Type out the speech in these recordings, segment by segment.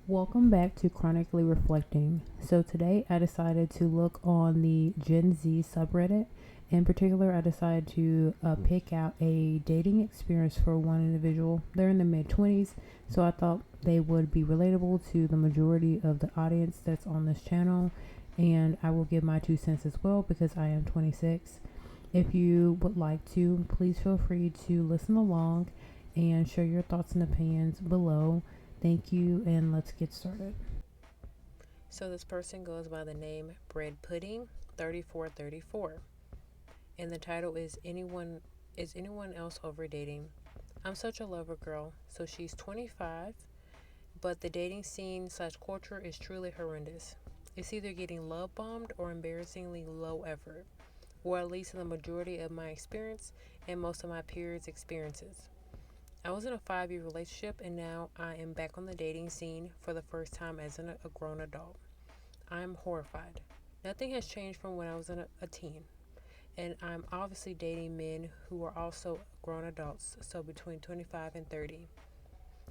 Welcome back to Chronically Reflecting. So, today I decided to look on the Gen Z subreddit. In particular, I decided to pick out a dating experience for one individual. They're in the mid 20s, so I thought they would be relatable to the majority of the audience that's on this channel. And I will give my 2 cents as well because I am 26. If you would like to, please feel free to listen along and share your thoughts and opinions below. Thank you, and let's get started. So this person goes by the name Bread Pudding 3434. And the title is anyone else over dating? I'm such a lover girl. So she's 25, but the dating scene slash culture is truly horrendous. It's either getting love bombed or embarrassingly low effort, or at least in the majority of my experience and most of my peers' experiences. I was in a 5-year relationship and now I am back on the dating scene for the first time as a grown adult. I'm horrified. Nothing has changed from when I was a teen, and I'm obviously dating men who are also grown adults, so between 25 and 30.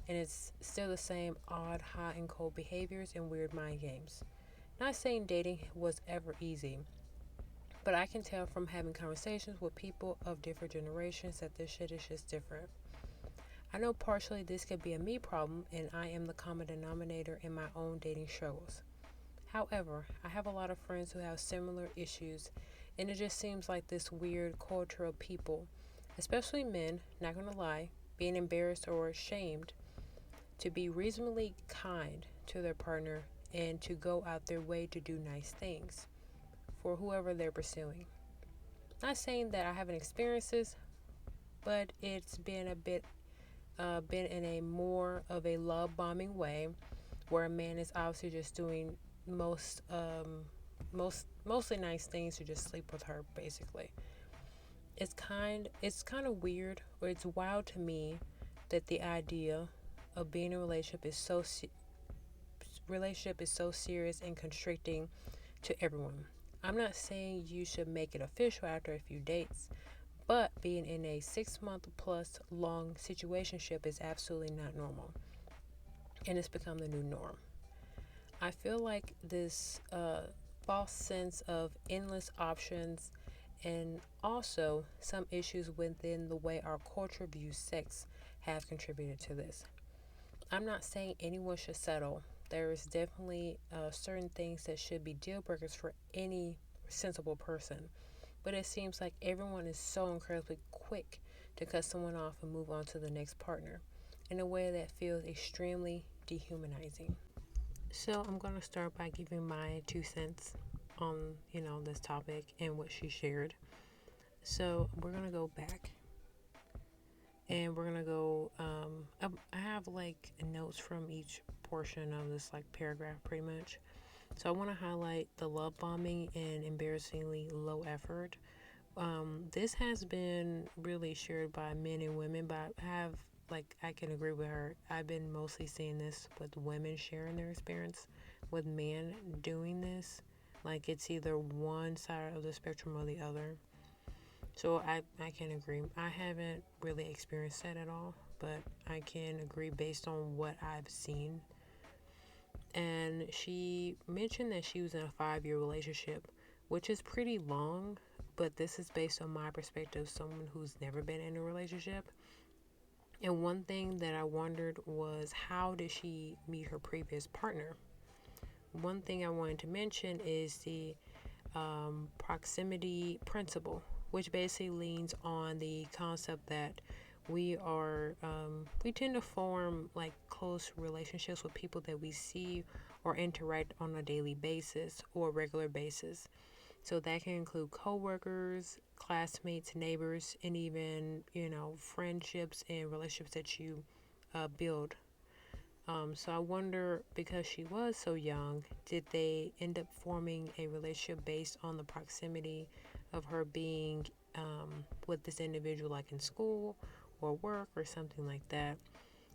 And it's still the same odd, hot, and cold behaviors and weird mind games. Not saying dating was ever easy, but I can tell from having conversations with people of different generations that this shit is just different. I know partially this could be a me problem, and I am the common denominator in my own dating struggles. However, I have a lot of friends who have similar issues, and it just seems like this weird culture of people, especially men, not gonna lie, being embarrassed or ashamed to be reasonably kind to their partner and to go out their way to do nice things for whoever they're pursuing. Not saying that I haven't experienced this, but it's been in a more of a love bombing way, where a man is obviously just doing mostly nice things to just sleep with her, basically. It's kind of weird, or it's wild to me that the idea of being in a relationship is so serious and constricting to everyone. I'm not saying you should make it official after a few dates, but being in a 6 month plus long situationship is absolutely not normal, and it's become the new norm. I feel like this false sense of endless options and also some issues within the way our culture views sex have contributed to this. I'm not saying anyone should settle. There is definitely certain things that should be deal breakers for any sensible person. But it seems like everyone is so incredibly quick to cut someone off and move on to the next partner in a way that feels extremely dehumanizing. So I'm going to start by giving my 2 cents on, this topic and what she shared. So we're going to go back and we're going to go, I have like notes from each portion of this like paragraph pretty much. So I want to highlight the love bombing and embarrassingly low effort. This has been really shared by men and women, but I can agree with her. I've been mostly seeing this with women sharing their experience with men doing this. Like it's either one side of the spectrum or the other. So I can agree. I haven't really experienced that at all, but I can agree based on what I've seen. And she mentioned that she was in a 5-year relationship, which is pretty long, but this is based on my perspective, someone who's never been in a relationship. And one thing that I wondered was, how did she meet her previous partner? One thing I wanted to mention is the proximity principle, which basically leans on the concept that we tend to form like close relationships with people that we see or interact on a daily basis or regular basis. So that can include coworkers, classmates, neighbors, and even, friendships and relationships that you build. So I wonder, because she was so young, did they end up forming a relationship based on the proximity of her being with this individual, like in school or work or something like that?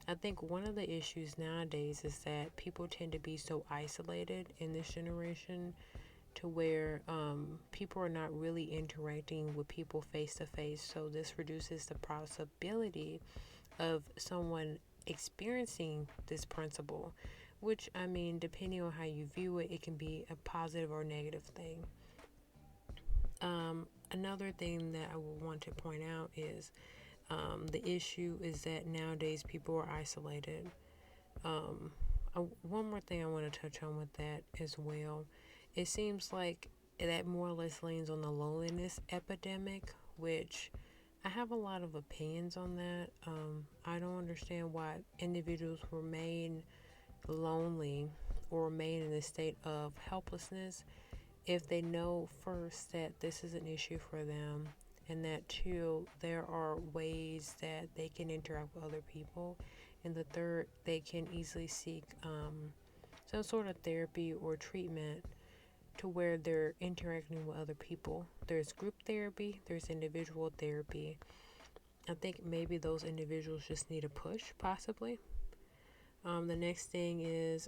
I think one of the issues nowadays is that people tend to be so isolated in this generation, to where people are not really interacting with people face to face. So this reduces the possibility of someone experiencing this principle, which, I mean, depending on how you view it, it can be a positive or negative thing. Another thing that I would want to point out is the issue is that nowadays people are isolated. One more thing I want to touch on with that as well. It seems like that more or less leans on the loneliness epidemic, which I have a lot of opinions on that. I don't understand why individuals remain lonely or remain in a state of helplessness if they know first that this is an issue for them, and that two, there are ways that they can interact with other people, and the third, they can easily seek some sort of therapy or treatment to where they're interacting with other people. There's group therapy, there's individual therapy. I think maybe those individuals just need a push, possibly. The next thing is,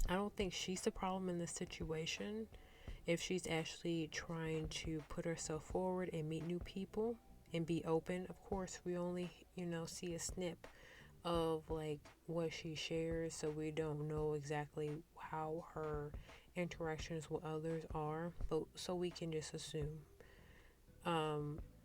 I don't think she's the problem in this situation. If she's actually trying to put herself forward and meet new people and be open, of course, we only, see a snip of like what she shares, so we don't know exactly how her interactions with others are, but so we can just assume.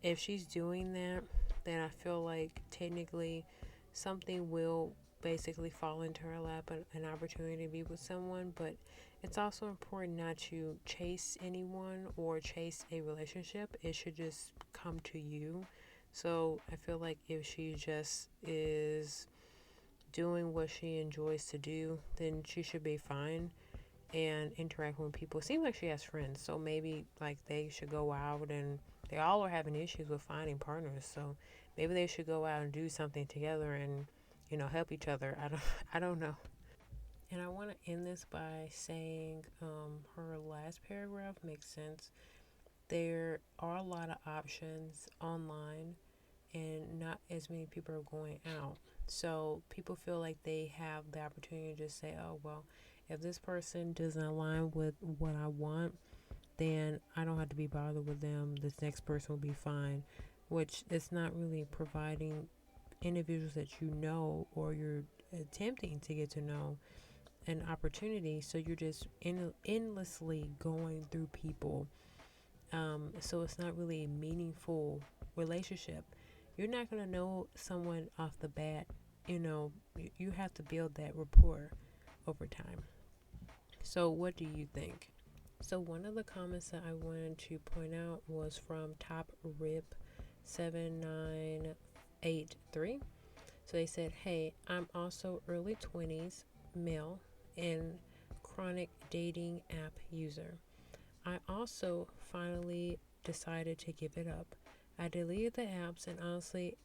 If she's doing that, then I feel like technically something will basically fall into her lap, an opportunity to be with someone. But it's also important not to chase anyone or chase a relationship. It should just come to you. So I feel like if she just is doing what she enjoys to do, then she should be fine and interact with people. It seems like she has friends, so maybe like they should go out, and they all are having issues with finding partners. So maybe they should go out and do something together and help each other. I don't know. And I want to end this by saying her last paragraph makes sense. There are a lot of options online, and not as many people are going out. So people feel like they have the opportunity to just say, oh, well, if this person doesn't align with what I want, then I don't have to be bothered with them. This next person will be fine, which is not really providing individuals that you know or you're attempting to get to know an opportunity. So you're just endlessly going through people. So it's not really a meaningful relationship. You're not going to know someone off the bat. You have to build that rapport over time. So, what do you think? So, one of the comments that I wanted to point out was from Top Rip 7983. So, they said, hey, I'm also early 20s, male, and chronic dating app user. I also finally decided to give it up. I deleted the apps and honestly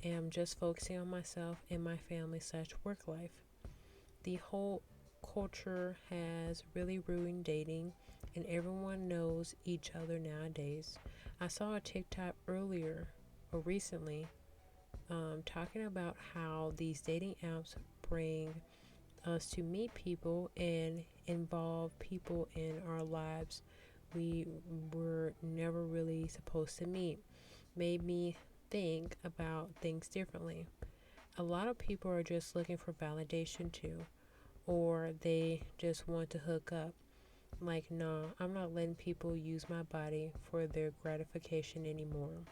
am just focusing on myself and my family/work life. The whole culture has really ruined dating, and everyone knows each other nowadays. I saw a TikTok earlier or recently talking about how these dating apps bring us to meet people and involve people in our lives we were never really supposed to meet. Made me think about things differently. A lot of people are just looking for validation too, or they just want to hook up. Like, nah, I'm not letting people use my body for their gratification anymore.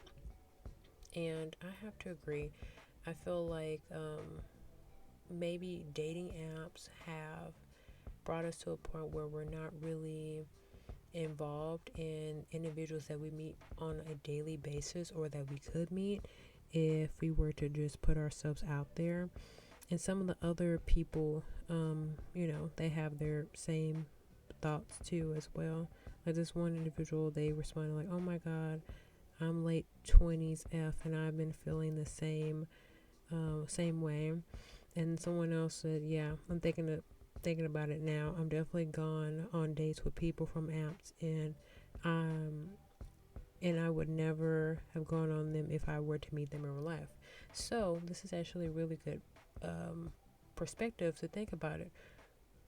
And I have to agree. I feel like maybe dating apps have brought us to a point where we're not really involved in individuals that we meet on a daily basis or that we could meet if we were to just put ourselves out there. And some of the other people, they have their same thoughts too as well. Like this one individual, they responded like, "Oh my God, I'm late 20s F, and I've been feeling the same way." And someone else said, "Yeah, I'm thinking about it now. I'm definitely gone on dates with people from apps, um, and I would never have gone on them if I were to meet them in real life." So this is actually a really good perspective to think about it.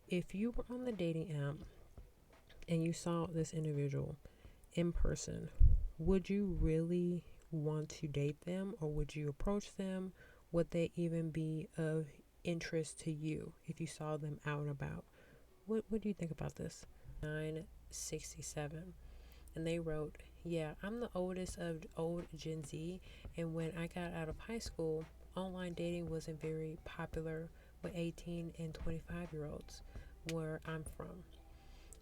If you were on the dating app and you saw this individual in person, would you really want to date them, or would you approach them? Would they even be of interest to you if you saw them out and about. What do you think about this? 967. And they wrote, yeah, I'm the oldest of old Gen Z, and when I got out of high school, online dating wasn't very popular with 18 and 25-year-olds where I'm from.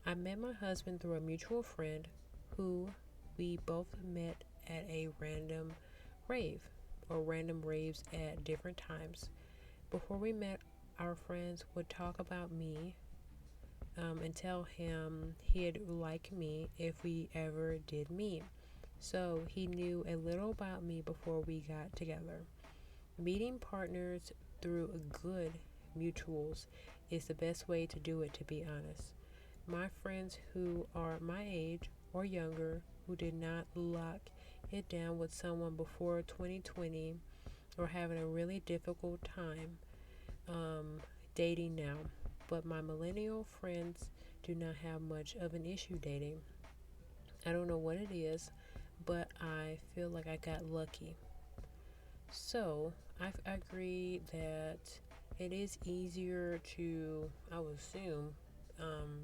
I met my husband through a mutual friend who we both met at a random rave or random raves at different times. Before we met, our friends would talk about me and tell him he'd like me if we ever did meet. So he knew a little about me before we got together. Meeting partners through good mutuals is the best way to do it, to be honest. My friends who are my age or younger who did not lock it down with someone before 2020 are having a really difficult time dating now. But my millennial friends do not have much of an issue dating. I don't know what it is, but I feel like I got lucky. So I agree that it is easier to, I would assume, um,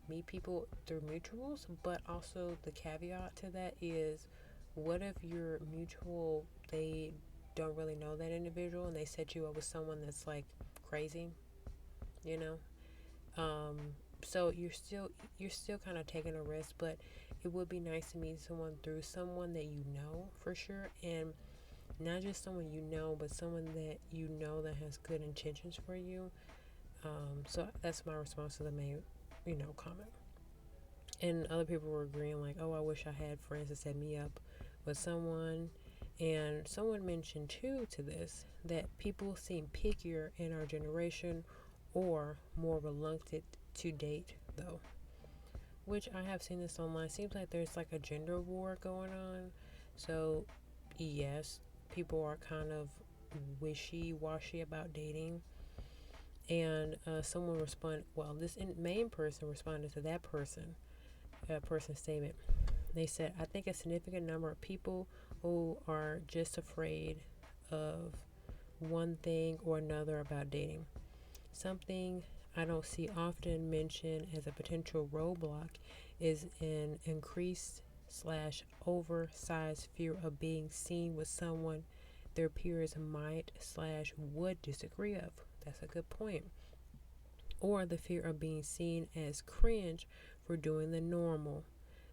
meet people through mutuals, but also the caveat to that is what if your mutual, they don't really know that individual and they set you up with someone that's like crazy, you know? Um, so you're still kind of taking a risk, but it would be nice to meet someone through someone that you know for sure, and not just someone you know, but someone that you know that has good intentions for you. So that's my response to the main, comment. And other people were agreeing like, oh, I wish I had friends that set me up with someone. And someone mentioned too to this that people seem pickier in our generation or more reluctant to date though, which I have seen this online. Seems like there's like a gender war going on. So yes, people are kind of wishy-washy about dating. And someone responded, well, this main person responded to that person's statement. They said, I think a significant number of people who are just afraid of one thing or another about dating. Something I don't see often mentioned as a potential roadblock is an increased slash oversized fear of being seen with someone their peers might slash would disagree of. That's a good point. Or the fear of being seen as cringe for doing the normal,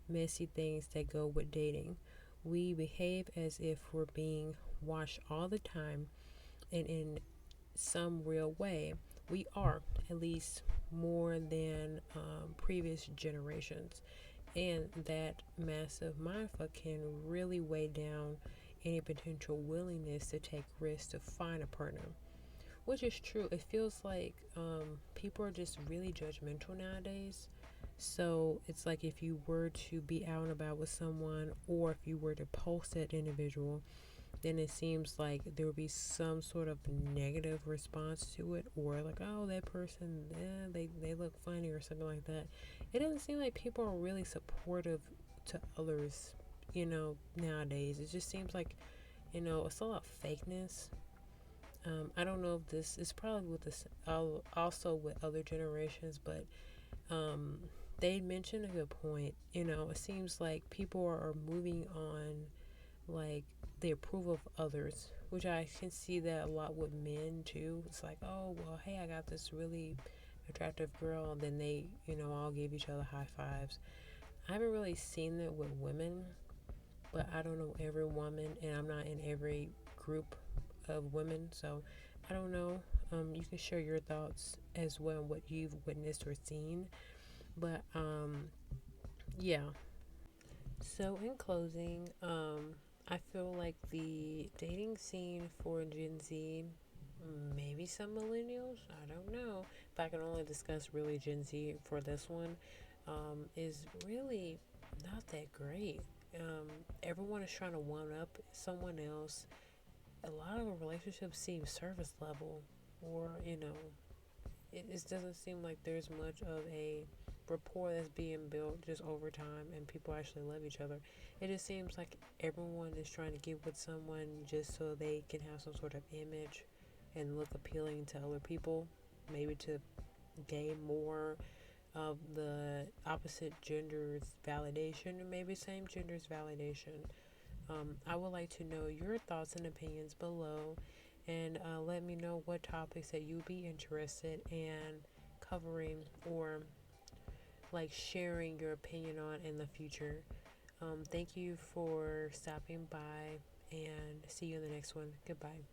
messy things that go with dating. We behave as if we're being watched all the time, and in some real way, we are, at least more than previous generations. And that massive mindfuck can really weigh down any potential willingness to take risks to find a partner. Which is true. It feels like people are just really judgmental nowadays. So it's like if you were to be out and about with someone, or if you were to post that individual, then it seems like there would be some sort of negative response to it, or like, oh, that person, they look funny or something like that. It doesn't seem like people are really supportive to others, nowadays. It just seems like, it's a lot of fakeness. I don't know if this is probably with this also with other generations, but um, they mentioned a good point. It seems like people are moving on like the approval of others, which I can see that a lot with men too. It's like, oh, well, hey, I got this really attractive girl, and then they, all give each other high fives. I haven't really seen that with women, but I don't know every woman, and I'm not in every group of women, so I don't know. You can share your thoughts as well, what you've witnessed or seen, but yeah. So in closing, I feel like the dating scene for Gen Z, maybe some millennials, I don't know. If I can only discuss really Gen Z for this one, is really not that great. Everyone is trying to one up someone else. A lot of relationships seem surface level, or it doesn't seem like there's much of a rapport that's being built just over time and people actually love each other. It just seems like everyone is trying to get with someone just so they can have some sort of image and look appealing to other people, maybe to gain more of the opposite gender's validation, or maybe same gender's validation. I would like to know your thoughts and opinions below, and let me know what topics that you'd be interested in covering, or like sharing your opinion on in the future. Thank you for stopping by, and see you in the next one. Goodbye.